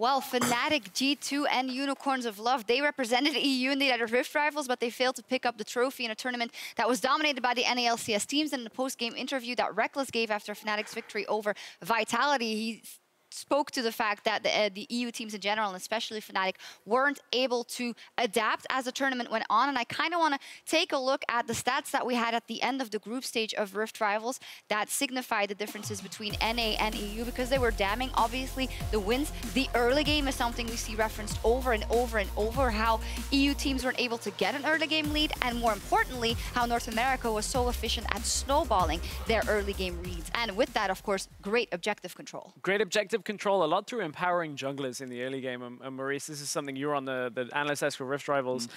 Well, Fnatic, G2, and Unicorns of Love, they represented EU in the Rift Rivals, but they failed to pick up the trophy in a tournament that was dominated by the LCS teams. And in the post-game interview that Reckless gave after Fnatic's victory over Vitality, he spoke to the fact that the EU teams in general, and especially Fnatic, weren't able to adapt as the tournament went on. And I kind of want to take a look at the stats that we had at the end of the group stage of Rift Rivals that signify the differences between NA and EU, because they were damning. Obviously, the wins, the early game is something we see referenced over and over and over, how EU teams weren't able to get an early game lead, and more importantly, how North America was so efficient at snowballing their early game leads. And with that, of course, great objective control. Great objective control, a lot through empowering junglers in the early game. And Maurice, this is something you're on the analyst desk for Rift Rivals.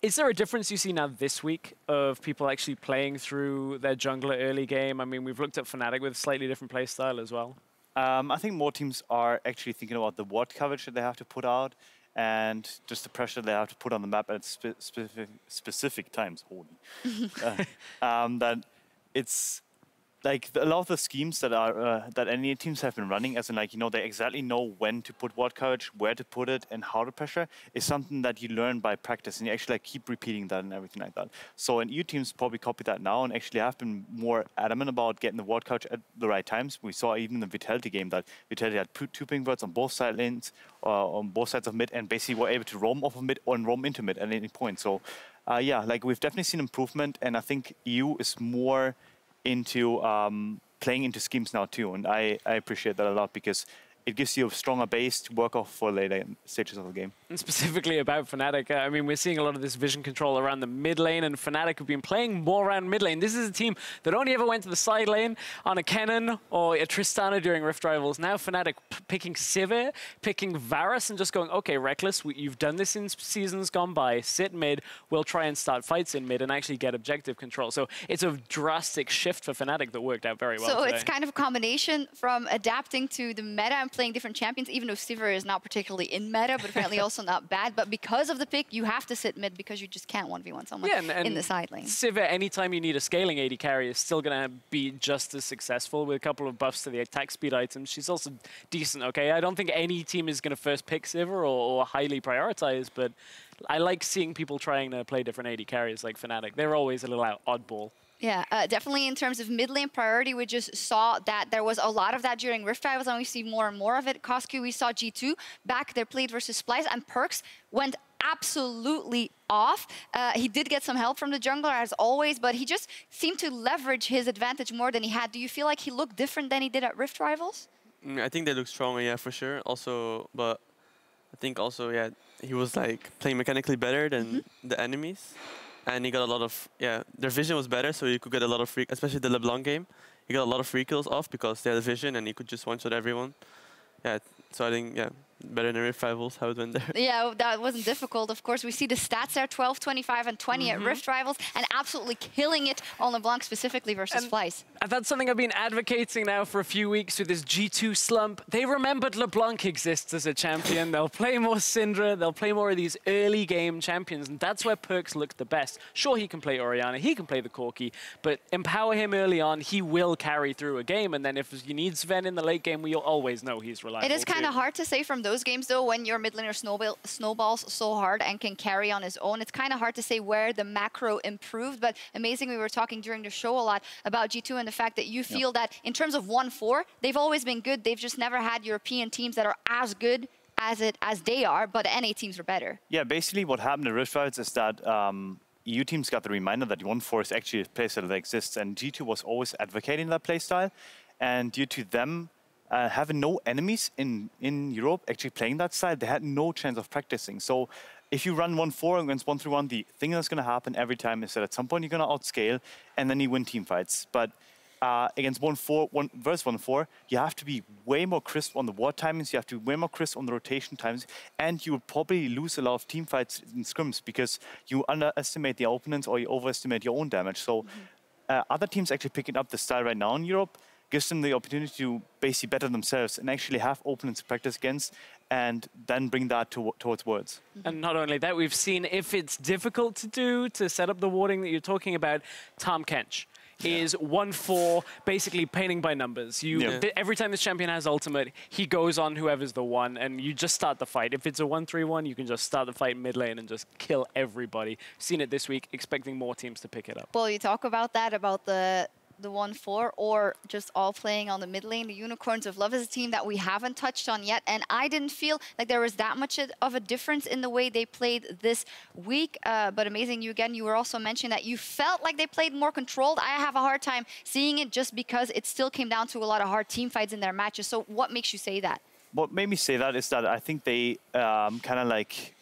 Is there a difference you see now this week of people actually playing through their jungler early game? I mean, we've looked at Fnatic with a slightly different play style as well. I think more teams are actually thinking about the ward coverage that they have to put out and just the pressure they have to put on the map at specific times. Holy. That it's like a lot of the schemes that are that NA teams have been running, as in like, you know, they exactly know when to put ward coverage, where to put it, and how to pressure, is something that you learn by practice, and you actually like keep repeating that and everything like that. So EU teams probably copy that now and actually have been more adamant about getting the ward coverage at the right times. We saw even in the Vitality game that Vitality had two ping wards on both side lanes, on both sides of mid, and basically were able to roam off of mid or roam into mid at any point. So yeah, like we've definitely seen improvement, and I think EU is more into playing into schemes now too, and I appreciate that a lot, because it gives you a stronger base to work off for later stages of the game. And specifically about Fnatic, I mean, we're seeing a lot of this vision control around the mid lane, and Fnatic have been playing more around mid lane. This is a team that only ever went to the side lane on a Kennen or a Tristana during Rift Rivals. Now Fnatic picking Sivir, picking Varus, and just going, okay, Reckless, you've done this in seasons gone by, sit mid, we'll try and start fights in mid and actually get objective control. So it's a drastic shift for Fnatic that worked out very well So today. it's kind of a combination from adapting to the meta and playing different champions, even though Sivir is not particularly in meta, but apparently also not bad. But because of the pick, you have to sit mid because you just can't 1v1 someone in the side lane. Sivir, anytime you need a scaling AD carry, is still going to be just as successful with a couple of buffs to the attack speed items. She's also decent, okay? I don't think any team is going to first pick Sivir or highly prioritize, but I like seeing people trying to play different AD carries like Fnatic. They're always a little oddball. Yeah, definitely in terms of mid lane priority, we just saw that there was a lot of that during Rift Rivals, and we see more and more of it. Cosq, we saw G2 back there played versus Splice, and Perks went absolutely off. He did get some help from the jungler as always, but he just seemed to leverage his advantage more than he had. Do you feel like he looked different than he did at Rift Rivals? I think they look stronger, yeah, for sure. Also, but I think also, yeah, he was like playing mechanically better than the enemies. And he got a lot of, yeah, their vision was better, so you could get a lot of free, especially the LeBlanc game. You got a lot of free kills off because they had a vision and you could just one-shot everyone. Yeah, so I think, yeah, better than Rift Rivals, how it went there. Yeah, that wasn't difficult. Of course, we see the stats there, 12, 25, and 20 at Rift Rivals, and absolutely killing it on LeBlanc specifically versus Splice. That's something I've been advocating now for a few weeks with this G2 slump. They remembered LeBlanc exists as a champion. They'll play more Syndra. They'll play more of these early game champions, and that's where Perks look the best. Sure, he can play Orianna, he can play the Corki, but empower him early on, he will carry through a game, and then if you need Sven in the late game, we'll always know he's reliable. It is kind of hard to say from those games, though, when your mid laner snowballs so hard and can carry on his own. It's kind of hard to say where the macro improved, but amazing. We were talking during the show a lot about G2 and the fact that you feel that in terms of 1-4, they've always been good. They've just never had European teams that are as good as they are, but the NA teams are better. Yeah, basically what happened in Rift Rivals is that EU teams got the reminder that 1-4 is actually a playstyle that exists, and G2 was always advocating that playstyle, and due to them having no enemies in Europe actually playing that style, they had no chance of practicing. So if you run 1-4 against 1-3-1, the thing that's going to happen every time is that at some point you're going to outscale and then you win team fights. But against 1-4 versus 1-4, you have to be way more crisp on the ward timings, you have to be way more crisp on the rotation times, and you will probably lose a lot of team fights in scrims because you underestimate the opponents or you overestimate your own damage. So other teams actually picking up the style right now in Europe gives them the opportunity to basically better themselves and actually have opponents to practice against and then bring that towards Worlds. And not only that, we've seen if it's difficult to do, to set up the warding that you're talking about, Tahm Kench. is 1-4, basically painting by numbers. Every time this champion has ultimate, he goes on whoever's the one, and you just start the fight. If it's a 1-3-1, you can just start the fight mid lane and just kill everybody. Seen it this week, expecting more teams to pick it up. Well, you talk about that, about the 1-4, or just all playing on the mid lane. The Unicorns of Love is a team that we haven't touched on yet, and I didn't feel like there was that much of a difference in the way they played this week. But amazing, you were also mentioning that you felt like they played more controlled. I have a hard time seeing it just because it still came down to a lot of hard team fights in their matches. So what makes you say that? What made me say that is that I think they kind of like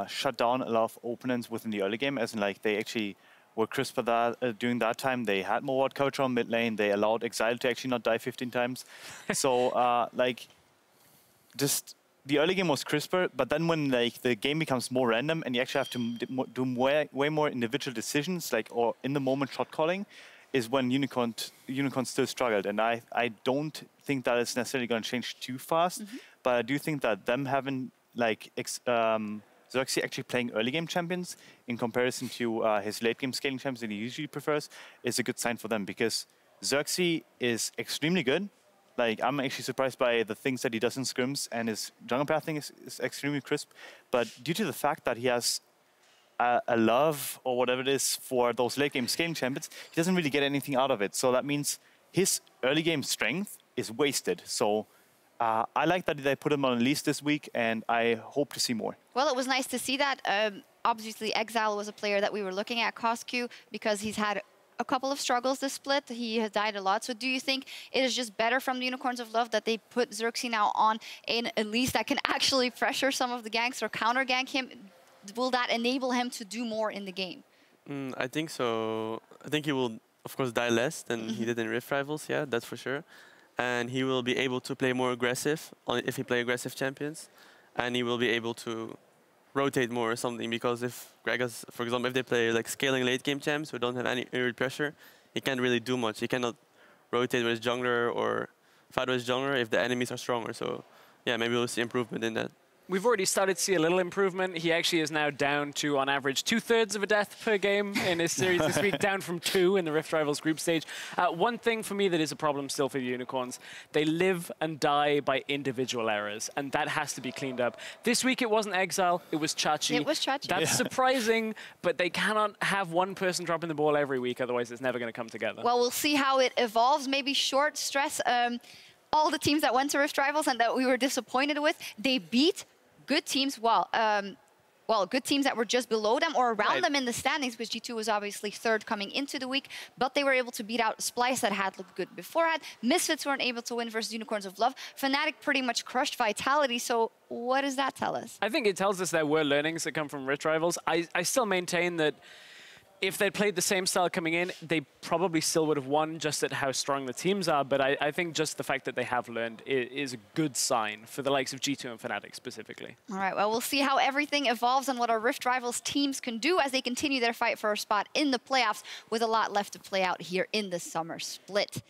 shut down a lot of opponents within the early game, as in like they actually were crisper that during that time. They had more ward coverage on mid lane. They allowed Exile to actually not die 15 times. So like, just the early game was crisper. But then when like the game becomes more random and you actually have to do way more individual decisions, like or in the moment shot calling, is when Unicorn still struggled. And I don't think that is necessarily going to change too fast. But I do think that them having like Xerxes actually playing early game champions in comparison to his late game scaling champions that he usually prefers is a good sign for them, because Xerxes is extremely good. Like, I'm actually surprised by the things that he does in scrims, and his jungle pathing is extremely crisp. But due to the fact that he has a love or whatever it is for those late game scaling champions, he doesn't really get anything out of it. So that means his early game strength is wasted. So I like that they put him on a list this week, and I hope to see more. Well, it was nice to see that. Obviously, Exile was a player that we were looking at, Cosq, because he's had a couple of struggles this split. He has died a lot. So do you think it is just better from the Unicorns of Love that they put Xerxes now on in a list that can actually pressure some of the ganks or counter gank him? Will that enable him to do more in the game? I think so. I think he will, of course, die less than he did in Rift Rivals. Yeah, that's for sure. And he will be able to play more aggressive if he play aggressive champions, and he will be able to rotate more or something, because if Gragas, for example, if they play like scaling late game champs who don't have any aerial pressure, he can't really do much. He cannot rotate with his jungler or fight with his jungler if the enemies are stronger. So yeah, maybe we'll see improvement in that. We've already started to see a little improvement. He actually is now down to, on average, 2/3 of a death per game in his series this week, down from 2 in the Rift Rivals group stage. One thing for me that is a problem still for the Unicorns, they live and die by individual errors, and that has to be cleaned up. This week it wasn't Exile, it was Chachi. It was Chachi. That's surprising, but they cannot have one person dropping the ball every week, otherwise it's never going to come together. Well, we'll see how it evolves. Maybe short stress. All the teams that went to Rift Rivals and that we were disappointed with, they beat good teams, well, good teams that were just below them or around them in the standings, because G2 was obviously third coming into the week, but they were able to beat out Splice that had looked good beforehand. Misfits weren't able to win versus Unicorns of Love. Fnatic pretty much crushed Vitality, so what does that tell us? I think it tells us there were learnings that come from Rift Rivals. I still maintain that if they'd played the same style coming in, they probably still would have won, just at how strong the teams are. But I think just the fact that they have learned is a good sign for the likes of G2 and Fnatic specifically. All right, well, we'll see how everything evolves and what our Rift Rivals teams can do as they continue their fight for a spot in the playoffs, with a lot left to play out here in the summer split.